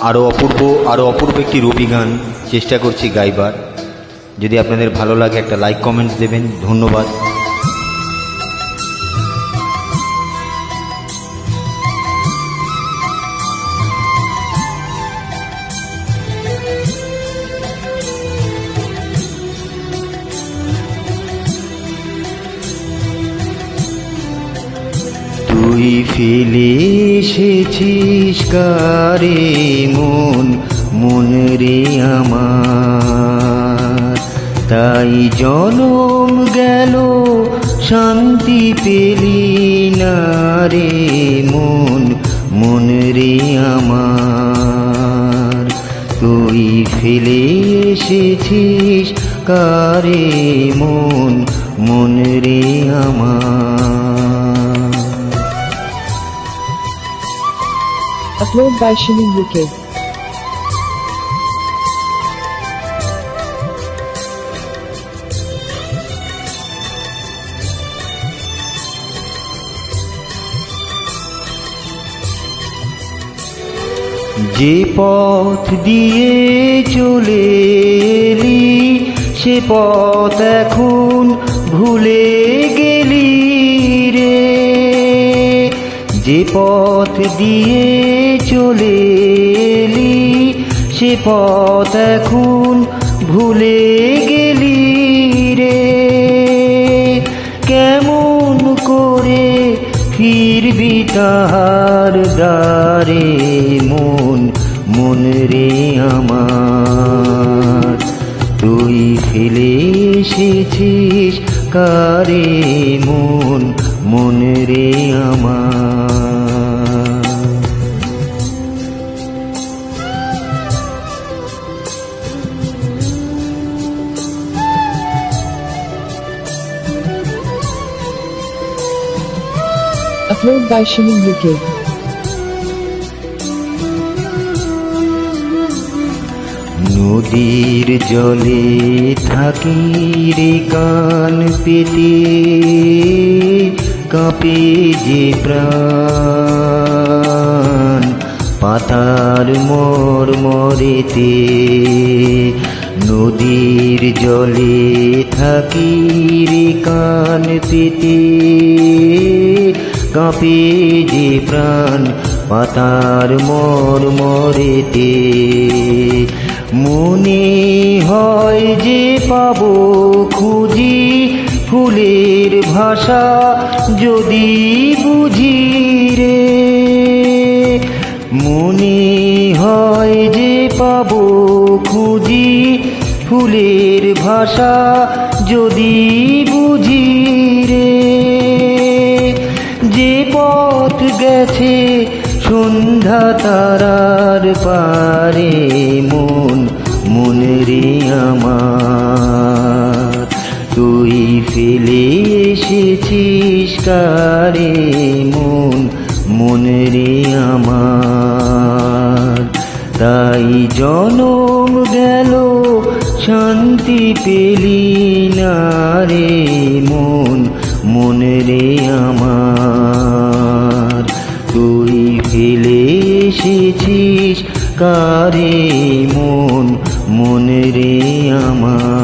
আরও অপূর্ব একটি রবি গান চেষ্টা করছি গাইবার। যদি আপনাদের ভালো লাগে একটা লাইক কমেন্টস দেবেন। ধন্যবাদ। তুই ফেলে এসেছিস কারে মন, মন রে আমার, তাই জনম গেল শান্তি পেলি না রে মন, মন রে আমার। তুই ফেলে এসেছিস কারে মন, মন রে আমার। Upload by Shini UK. যে পথ দিয়ে চলে এলি সে পথ এখন ভুলে গেলি রে। যে পথ দিয়ে চলে এলি সে পথ এখন ভুলে গেলি রে। কেমন করে ফিরবি তাহার দ্বারে মন, মন রে আমার। তুই ফেলে এসেছিস কারে মন, মন রে আমার। Upload by Shini UK. নদীর জলে থাকি রে কান পেতে, কাঁপে যে প্রাণ পাতার মরমরেতে। নদীর জলে থাকি রে কান পেতে, কাঁপে যে প্রাণ পাতার মরমরেতে। মনে হয় যে পাবো খুঁজি ফুলের ভাষা যদি বুঝি রে। মনে হয় যে পাবো খুঁজি ফুলের ভাষা যদি বুঝি রে। যে পথ গেছে সন্ধ্যা তারার পারে মন, মন রে আমার। তুই ফেলে এসেছিস কারে মন, মন রে আমার। তাই জনম গেল শান্তি পেলি না রে মন, মন রে আমার। তুই ফেলে এসেছিস কারে মন, মন রে আমার।